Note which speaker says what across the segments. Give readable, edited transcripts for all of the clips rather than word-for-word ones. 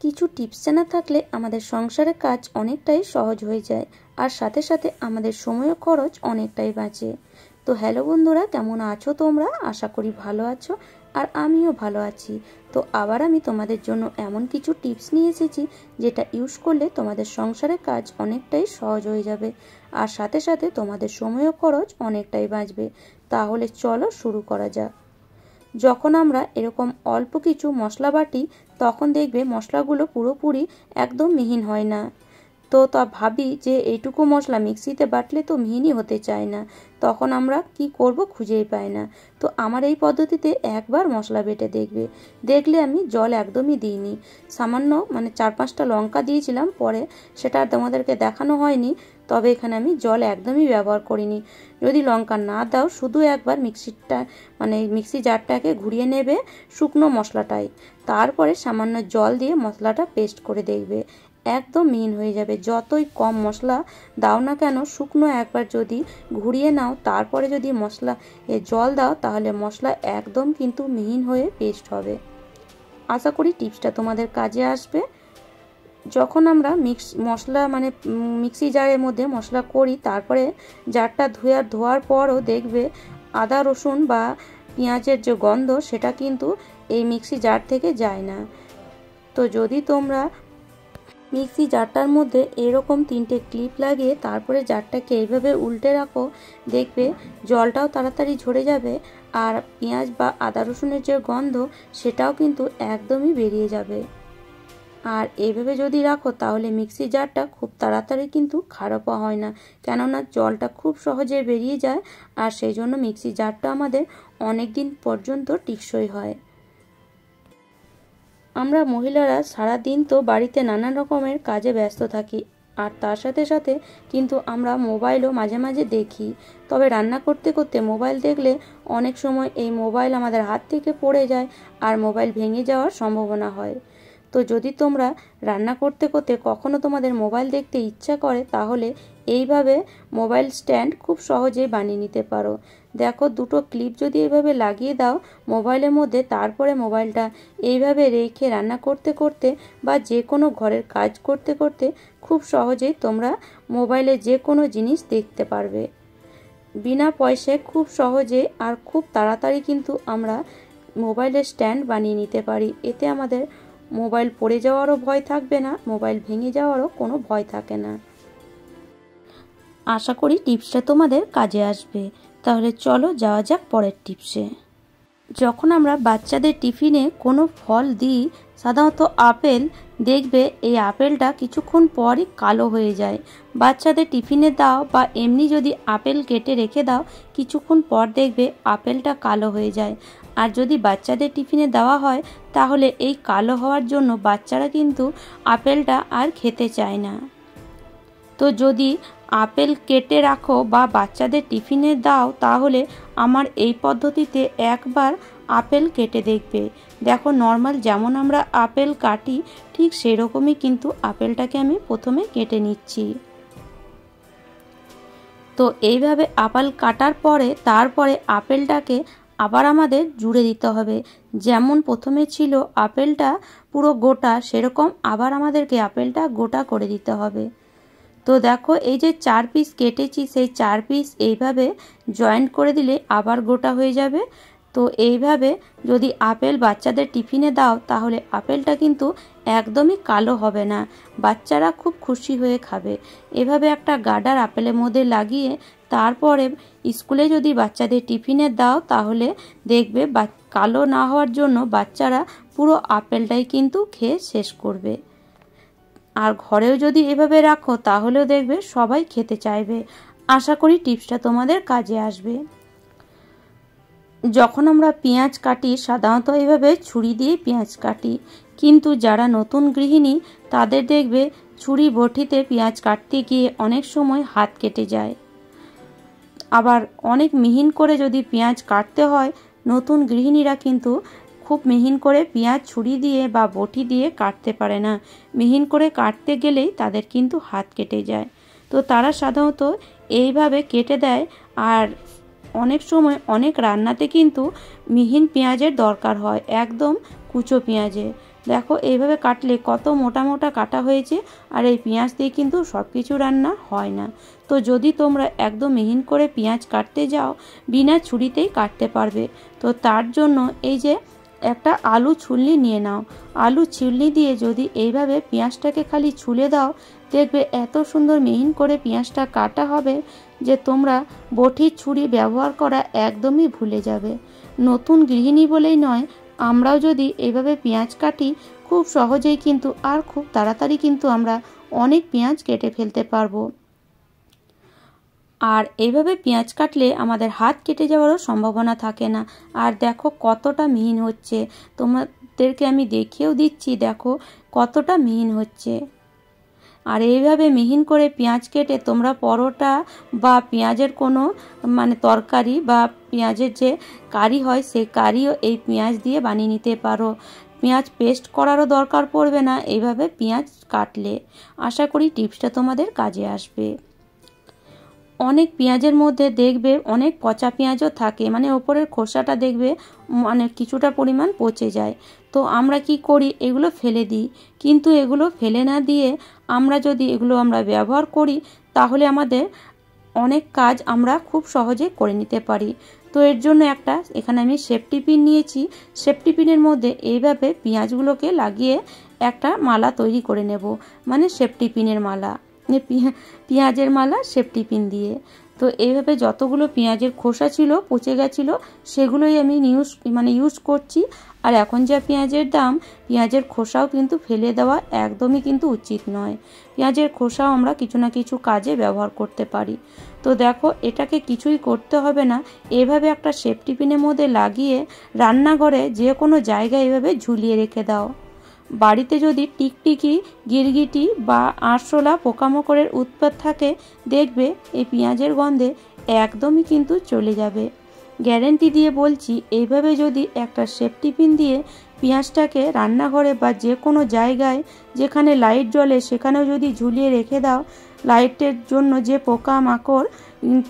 Speaker 1: কিছু টিপস জানা থাকলে আমাদের সংসারের কাজ অনেকটাই সহজ হয়ে যায়, আর সাথে সাথে আমাদের সময় খরচ অনেকটাই বাঁচে। তো হ্যালো বন্ধুরা, কেমন আছো তোমরা? আশা করি ভালো আছো, আর আমিও ভালো আছি। তো আবার আমি তোমাদের জন্য এমন কিছু টিপস নিয়ে এসেছি যেটা ইউজ করলে তোমাদের সংসারের কাজ অনেকটাই সহজ হয়ে যাবে, আর সাথে সাথে তোমাদের সময় খরচ অনেকটাই বাঁচবে। তাহলে চলো শুরু করা যাক। যখন আমরা এরকম অল্প কিছু মশলা বাটি, তখন দেখবে মশলাগুলো পুরোপুরি একদম মিহিন হয় না। তো ভাবি যে এইটুকু মশলা মিক্সিতে বাটলে তো মিহিনই হতে চায় না, তখন আমরা কি করব খুঁজেই পাই না। তো আমার এই পদ্ধতিতে একবার মশলা বেটে দেখলে আমি জল একদমই দিইনি, সামান্য 4-5টা লঙ্কা দিয়েছিলাম, পরে সেটা তোমাদেরকে দেখানো হয়নি। তবে এখানে আমি জল একদমই ব্যবহার করিনি। যদি লঙ্কা না দাও, শুধু একবার মিক্সি জারটাকে ঘুরিয়ে নেবে শুকনো মশলাটাই, তারপরে সামান্য জল দিয়ে মশলাটা পেস্ট করে দেখবে একদম মিহিন হয়ে যাবে। যতই কম মশলা দাও না কেন, শুকনো একবার যদি ঘুরিয়ে নাও, তারপরে যদি জল দাও, তাহলে মশলা একদম কিন্তু মিহিন হয়ে পেস্ট হবে। আশা করি টিপসটা তোমাদের কাজে আসবে। যখন আমরা মিক্সি জারের মধ্যে মশলা করি, তারপরে জারটা ধোয়ার পরও দেখবে আদা রসুন বা পেঁয়াজের যে গন্ধ, সেটা কিন্তু এই মিক্সি জার থেকে যায় না। তো যদি তোমরা মিক্সি জারটার মধ্যে এরকম 3টে ক্লিপ লাগিয়ে তারপরে জারটাকে এইভাবে উল্টে রাখো, দেখবে জলটাও তাড়াতাড়ি ঝরে যাবে, আর পেঁয়াজ বা আদা রসুনের যে গন্ধ, সেটাও কিন্তু একদমই বেরিয়ে যাবে। আর এইভাবে যদি রাখো, তাহলে মিক্সি জারটা খুব তাড়াতাড়ি কিন্তু খারাপও হয় না, কেননা জলটা খুব সহজে বেরিয়ে যায়, আর সেই জন্য মিক্সি জারটা আমাদের অনেক দিন পর্যন্ত টিকসই হয়। আমরা মহিলারা সারা দিন তো বাড়িতে নানা রকমের কাজে ব্যস্ত থাকি, আর তার সাথে সাথে কিন্তু আমরা মোবাইলও মাঝে মাঝে দেখি। তবে রান্না করতে করতে মোবাইল দেখলে অনেক সময় এই মোবাইল আমাদের হাত থেকে পড়ে যায়, আর মোবাইল ভেঙে যাওয়ার সম্ভাবনা হয়। তো যদি তোমরা রান্না করতে করতে কখনো তোমাদের মোবাইল দেখতে ইচ্ছা করে, তাহলে এইভাবে মোবাইল স্ট্যান্ড খুব সহজেই বানিয়ে নিতে পারো। দেখো, 2টো ক্লিপ যদি এইভাবে লাগিয়ে দাও মোবাইলের মধ্যে, তারপরে মোবাইলটা এইভাবে রেখে রান্না করতে করতে বা যে কোনো ঘরের কাজ করতে করতে খুব সহজেই তোমরা মোবাইলে যে কোনো জিনিস দেখতে পারবে। বিনা পয়সায় খুব সহজে আর খুব তাড়াতাড়ি কিন্তু আমরা মোবাইলের স্ট্যান্ড বানিয়ে নিতে পারি। এতে আমাদের মোবাইল পড়ে যাওয়ারও ভয় থাকবে না, মোবাইল ভেঙে যাওয়ারও কোনো ভয় থাকে না। আশা করি টিপসটা তোমাদের কাজে আসবে। তাহলে চলো যাওয়া যাক পরের টিপসে। যখন আমরা বাচ্চাদের টিফিনে কোনো ফল দিই, সাধারণত আপেল, দেখবে এই আপেলটা কিছুক্ষণ পরই কালো হয়ে যায়। বাচ্চাদের টিফিনে দাও বা এমনি যদি আপেল কেটে রেখে দাও, কিছুক্ষণ পর দেখবে আপেলটা কালো হয়ে যায়। আর যদি বাচ্চাদের টিফিনে দেওয়া হয়, তাহলে এই কালো হওয়ার জন্য বাচ্চারা কিন্তু আপেলটা আর খেতে চায় না। তো যদি আপেল কেটে রাখো বা বাচ্চাদের টিফিনে দাও, তাহলে আমার এই পদ্ধতিতে একবার আপেল কেটে দেখবে। দেখো, নর্মাল যেমন আমরা আপেল কাটি, ঠিক সেরকমই কিন্তু আপেলটাকে আমি প্রথমে কেটে নিচ্ছি। তো এইভাবে আপেল কাটার পরে তারপরে আপেলটাকে আবার আমাদের জুড়ে দিতে হবে। যেমন প্রথমে ছিল আপেলটা পুরো গোটা, সেরকম আবার আমাদেরকে আপেলটা গোটা করে দিতে হবে। তো দেখো, এই যে 4 পিস কেটেছি, সেই 4 পিস এইভাবে জয়েন্ট করে দিলে আবার গোটা হয়ে যাবে। তো এইভাবে যদি আপেল বাচ্চাদের টিফিনে দাও, তাহলে আপেলটা কিন্তু একদমই কালো হবে না, বাচ্চারা খুব খুশি হয়ে খাবে। এভাবে একটা গার্ডার আপেলের মধ্যে লাগিয়ে তারপরে স্কুলে যদি বাচ্চাদের টিফিনে দাও, তাহলে দেখবে কালো না হওয়ার জন্য বাচ্চারা পুরো আপেলটাই কিন্তু খেয়ে শেষ করবে। আর ঘরেও যদি এভাবে রাখো, তাহলেও দেখবে সবাই খেতে চাইবে। আশা করি টিপসটা তোমাদের কাজে আসবে। যখন আমরা পেঁয়াজ কাটি, সাধারণত এইভাবে ছুরি দিয়ে পেঁয়াজ কাটি, কিন্তু যারা নতুন গৃহিণী তাদের দেখবে ছুরি বটিতে পেঁয়াজ কাটতে গিয়ে অনেক সময় হাত কেটে যায়। আবার অনেক মিহিন করে যদি পেঁয়াজ কাটতে হয়, নতুন গৃহিণীরা কিন্তু খুব মিহিন করে পেঁয়াজ ছুরি দিয়ে বা বটি দিয়ে কাটতে পারে না। মিহিন করে কাটতে গেলেই তাদের কিন্তু হাত কেটে যায়। তো তারা সাধারণত এইভাবে কেটে দেয়। আর অনেক সময় অনেক রান্নাতে কিন্তু মিহিন পেঁয়াজের দরকার হয়, একদম কুচো পেঁয়াজে। দেখো এইভাবে কাটলে কত মোটা মোটা কাটা হয়েছে। আর এই পেঁয়াজ দিয়ে কিন্তু সব কিছু রান্না হয় না। তো যদি তোমরা একদম মিহিন করে পেঁয়াজ কাটতে যাও, বিনা ছুরিতেই কাটতে পারবে। তো তার জন্য এই যে একটা আলু ছুলনি নিয়ে নাও। আলু ছুলনি দিয়ে যদি এইভাবে পেঁয়াজটাকে খালি ছুলে দাও, দেখবে এত সুন্দর মিহিন করে পেঁয়াজটা কাটা হবে যে তোমরা বটির ছুরি ব্যবহার করা একদমই ভুলে যাবে। নতুন গৃহিণী বলেই নয়, আমরাও যদি এইভাবে পেঁয়াজ কাটি, খুব সহজেই কিন্তু আর খুব তাড়াতাড়ি কিন্তু আমরা অনেক পেঁয়াজ কেটে ফেলতে পারবো। আর এইভাবে পেঁয়াজ কাটলে আমাদের হাত কেটে যাওয়ারও সম্ভাবনা থাকে না। আর দেখো কতটা মিহিন হচ্ছে, তোমাদেরকে আমি দেখিয়েও দিচ্ছি, দেখো কতটা মিহিন হচ্ছে। আর এইভাবে মিহিন করে পেঁয়াজ কেটে তোমরা পরোটা বা পেঁয়াজের কোনো তরকারি বা পেঁয়াজের যে কারি হয়, সেই কারিও এই পেঁয়াজ দিয়ে বানিয়ে নিতে পারো। পেঁয়াজ পেস্ট করারও দরকার পড়বে না এইভাবে পেঁয়াজ কাটলে। আশা করি টিপসটা তোমাদের কাজে আসবে। অনেক পেঁয়াজের মধ্যে দেখবে অনেক পচা পেঁয়াজও থাকে, ওপরের খোসাটা দেখবে কিছুটা পরিমাণ পচে যায়। তো আমরা কি করি, এগুলো ফেলে দিই। কিন্তু এগুলো ফেলে না দিয়ে আমরা যদি এগুলো ব্যবহার করি, তাহলে আমাদের অনেক কাজ আমরা খুব সহজে করে নিতে পারি। তো এর জন্য এখানে আমি সেফটি পিন নিয়েছি। সেফটি পিনের মধ্যে এইভাবে পেঁয়াজগুলোকে লাগিয়ে একটা মালা তৈরি করে নেব, সেফটি পিনের মালা, পেঁয়াজের মালা সেফটি পিন দিয়ে। তো এইভাবে যতগুলো পেঁয়াজের খোসা ছিল পচে গেছিলো, সেগুলোই আমি ইউজ করছি। আর এখন যা পেঁয়াজের দাম, পেঁয়াজের খোসাও কিন্তু ফেলে দেওয়া একদমই কিন্তু উচিত নয়। পেঁয়াজের খোসাও আমরা কিছু না কিছু কাজে ব্যবহার করতে পারি। তো দেখো, এটাকে কিছুই করতে হবে না, এভাবে একটা সেফটি পিনের মধ্যে লাগিয়ে রান্নাঘরে যে কোনো জায়গায় এভাবে ঝুলিয়ে রেখে দাও। বাড়িতে যদি টিকটিকি, গিরগিটি বা আরশোলা পোকামাকড়ের উৎপাত থাকে, দেখবে এই পেঁয়াজের গন্ধে একদমই কিন্তু চলে যাবে। গ্যারেন্টি দিয়ে বলছি, এইভাবে যদি একটা সেফটি পিন দিয়ে পেঁয়াজটাকে রান্নাঘরে বা যে কোনো জায়গায় যেখানে লাইট জ্বলে সেখানেও যদি ঝুলিয়ে রেখে দাও, লাইটের জন্য যে পোকামাকড়,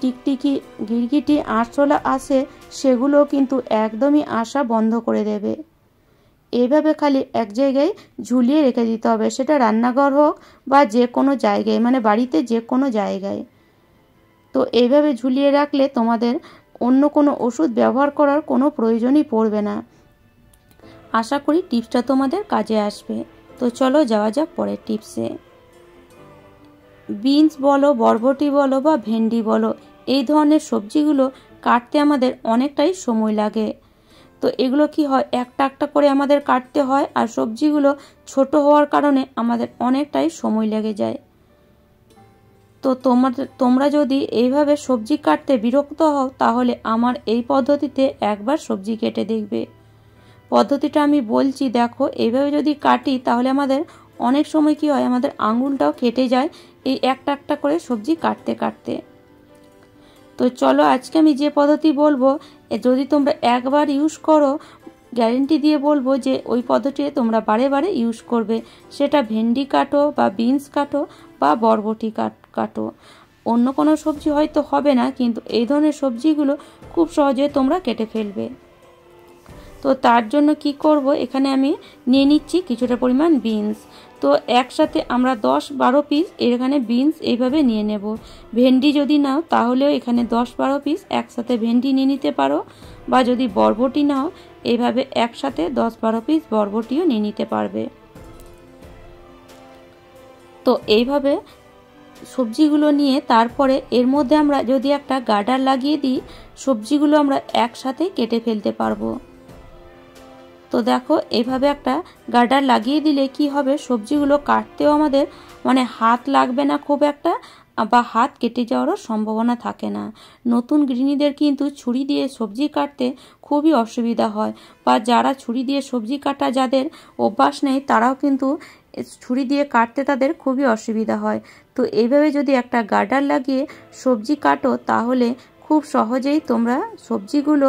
Speaker 1: টিকটিকি, গিরগিটি, আরশোলা আসে, সেগুলো কিন্তু একদমই আসা বন্ধ করে দেবে। এইভাবে খালি এক জায়গায় ঝুলিয়ে রেখে দিতে হবে, সেটা রান্নাঘর হোক বা যে কোনো জায়গায়, বাড়িতে যে কোনো জায়গায়। তো এইভাবে ঝুলিয়ে রাখলে তোমাদের অন্য কোনো ওষুধ ব্যবহার করার কোনো প্রয়োজনই পড়বে না। আশা করি টিপসটা তোমাদের কাজে আসবে। তো চলো যাওয়া যাক পরের টিপসে। বিনস বলো, বরবটি বলো বা ভেন্ডি বলো, এই ধরনের সবজিগুলো কাটতে আমাদের অনেকটাই সময় লাগে। তো এগুলো কি হয়, একটা একটা করে আমাদের কাটতে হয়, আর সবজিগুলো ছোট হওয়ার কারণে আমাদের অনেকটাই সময় লেগে যায়। তো তোমরা যদি এইভাবে সবজি কাটতে বিরক্ত হও, তাহলে আমার এই পদ্ধতিতে একবার সবজি কেটে দেখবে। পদ্ধতিটা আমি বলছি, দেখো এইভাবে যদি কাটি তাহলে আমাদের অনেক সময় কি হয়, আমাদের আঙুলটাও কেটে যায় এই একটা একটা করে সবজি কাটতে কাটতে। তো চলো আজকে আমি যে পদ্ধতি বলবো, যদি তোমরা একবার ইউজ করো, গ্যারেন্টি দিয়ে বলবো যে ওই পদ্ধতিতে তোমরা বারে বারে ইউজ করবে। সেটা ভেন্ডি কাটো বা বিনস কাটো বা বরবটি কাটো, অন্য কোনো সবজি হয়তো হবে না, কিন্তু এই ধরনের সবজিগুলো খুব সহজে তোমরা কেটে ফেলবে। তো তার জন্য কি করব, এখানে আমি নিয়ে নিচ্ছি কিছুটা পরিমাণ বিনস। তো একসাথে আমরা 10-12 পিস এখানে বিনস এইভাবে নিয়ে নেব। ভেন্ডি যদি নাও তাহলেও এখানে 10-12 পিস একসাথে ভেন্ডি নিয়ে নিতে পারো, বা যদি বরবটি নাও এইভাবে একসাথে 10-12 পিস বরবটিও নিয়ে নিতে পারবে। তো এইভাবে সবজিগুলো নিয়ে তারপরে এর মধ্যে আমরা যদি একটা গার্ডার লাগিয়ে দিই, সবজিগুলো আমরা একসাথে কেটে ফেলতে পারবো। তো দেখো, এইভাবে একটা গার্ডার লাগিয়ে দিলে কি হবে, সবজিগুলো কাটতেও আমাদের হাত লাগবে না খুব একটা, বা হাত কেটে যাওয়ারও সম্ভাবনা থাকে না। নতুন গৃহিণীদের কিন্তু ছুরি দিয়ে সবজি কাটতে খুবই অসুবিধা হয়, বা যারা ছুরি দিয়ে সবজি কাটা যাদের অভ্যাস নেই, তারাও কিন্তু ছুরি দিয়ে কাটতে তাদের খুবই অসুবিধা হয়। তো এইভাবে যদি একটা গার্ডার লাগিয়ে সবজি কাটো, তাহলে খুব সহজেই তোমরা সবজিগুলো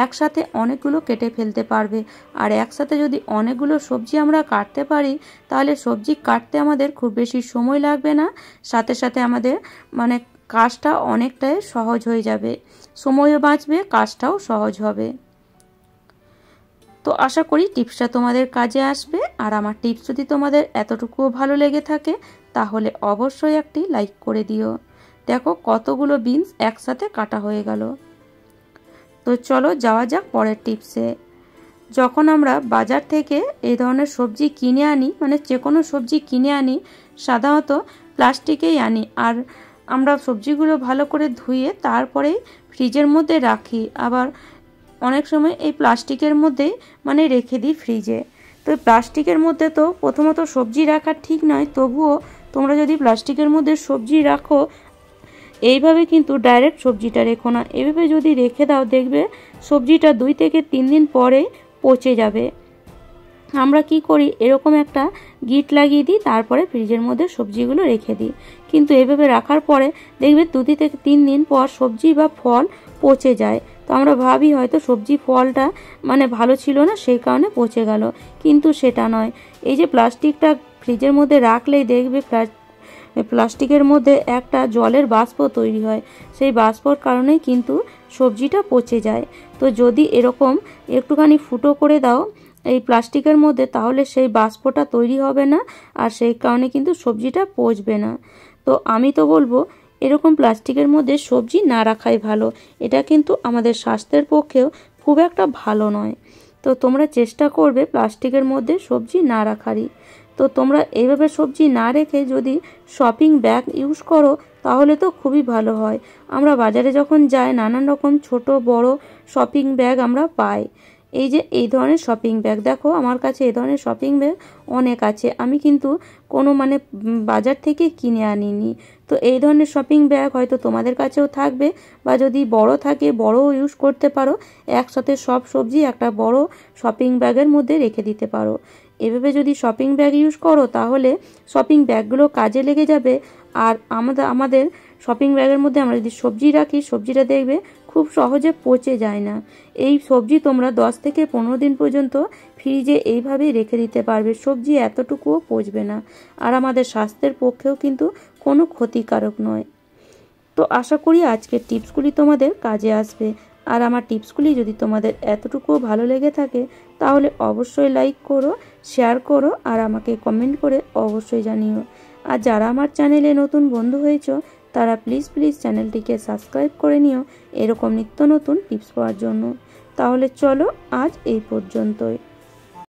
Speaker 1: একসাথে অনেকগুলো কেটে ফেলতে পারবে। আর একসাথে যদি অনেকগুলো সবজি আমরা কাটতে পারি, তাহলে সবজি কাটতে আমাদের খুব বেশি সময় লাগবে না, সাথে সাথে আমাদের কাজটা অনেকটাই সহজ হয়ে যাবে, সময়ও বাঁচবে, কাজটাও সহজ হবে। তো আশা করি টিপসটা তোমাদের কাজে আসবে। আর আমার টিপস যদি তোমাদের এতটুকুও ভালো লেগে থাকে তাহলে অবশ্যই একটি লাইক করে দিও। দেখো কতগুলো বিনস একসাথে কাটা হয়ে গেল। তো চলো যাওয়া যাক পরের টিপসে। যখন আমরা বাজার থেকে এই ধরনের সবজি কিনে আনি, মানে যে কোনো সবজি কিনে আনি, সাধারণত প্লাস্টিকেই আনি। আর আমরা সবজিগুলো ভালো করে ধুয়ে তারপরেই ফ্রিজের মধ্যে রাখি। আবার অনেক সময় এই প্লাস্টিকের মধ্যেই মানে রেখে দিই ফ্রিজে। তো প্লাস্টিকের মধ্যে তো প্রথমত সবজি রাখা ঠিক নয়, তবুও তোমরা যদি প্লাস্টিকের মধ্যে সবজি রাখো এইভাবে কিন্তু ডাইরেক্ট সবজিটা রেখো না। এভাবে যদি রেখে দাও দেখবে সবজিটা 2 থেকে 3 দিন পরে পচে যাবে। আমরা কি করি, এরকম একটা গিট লাগিয়ে দিই, তারপরে ফ্রিজের মধ্যে সবজিগুলো রেখে দিই। কিন্তু এভাবে রাখার পরে দেখবে 2 থেকে 3 দিন পর সবজি বা ফল পচে যায়। তো আমরা ভাবি হয়তো সবজি ফলটা মানে ভালো ছিল না, সেই কারণে পচে গেল, কিন্তু সেটা নয়। এই যে প্লাস্টিকটা ফ্রিজের মধ্যে রাখলেই দেখবে প্লাস্টিকের মধ্যে একটা জলের বাষ্প তৈরি হয়, সেই বাষ্পর কারণেই কিন্তু সবজিটা পচে যায়। তো যদি এরকম একটুখানি ফুটো করে দাও এই প্লাস্টিকের মধ্যে, তাহলে সেই বাষ্পটা তৈরি হবে না, আর সেই কারণে কিন্তু সবজিটা পচবে না। তো আমি তো বলবো এরকম প্লাস্টিকের মধ্যে সবজি না রাখাই ভালো। এটা কিন্তু আমাদের স্বাস্থ্যের পক্ষেও খুব একটা ভালো নয়। তো তোমরা চেষ্টা করবে প্লাস্টিকের মধ্যে সবজি না রাখারই। তো তোমরা এইভাবে সবজি না রেখে যদি শপিং ব্যাগ ইউজ করো তাহলে তো খুবই ভালো হয়। আমরা বাজারে যখন যাই নানান রকম ছোট বড় শপিং ব্যাগ আমরা পাই। এই যে এই ধরনের শপিং ব্যাগ, দেখো আমার কাছে এই ধরনের শপিং ব্যাগ অনেক আছে, আমি কিন্তু কোনো মানে বাজার থেকে কিনে আনিনি। তো এই ধরনের শপিং ব্যাগ হয়তো তোমাদের কাছেও থাকবে, বা যদি বড় থাকে বড়ও ইউজ করতে পারো। একসাথে সব সবজি একটা বড় শপিং ব্যাগের মধ্যে রেখে দিতে পারো। এভাবে যদি শপিং ব্যাগ ইউজ করো তাহলে শপিং ব্যাগগুলো কাজে লেগে যাবে। আর আমাদের শপিং ব্যাগের মধ্যে আমরা যদি সবজি রাখি, সবজিটা দেখবে খুব সহজে পচে যায় না। এই সবজি তোমরা 10 থেকে 15 দিন পর্যন্ত ফ্রিজে এইভাবেই রেখে দিতে পারবে, সবজি এতটুকুও পচবে না, আর আমাদের স্বাস্থ্যের পক্ষেও কিন্তু কোনো ক্ষতিকারক নয়। তো আশা করি আজকের টিপসগুলি তোমাদের কাজে আসবে। আর আমার টিপসগুলি যদি তোমাদের এতটুকুও ভালো লেগে থাকে তাহলে অবশ্যই লাইক করো, শেয়ার করো, আর আমাকে কমেন্ট করে অবশ্যই জানিও। আর যারা আমার চ্যানেলে নতুন বন্ধু হয়েছো তারা প্লিজ চ্যানেলটিকে সাবস্ক্রাইব করে নিও এরকম নিত্য নতুন টিপস পাওয়ার জন্য। তাহলে চলো আজ এই পর্যন্তই।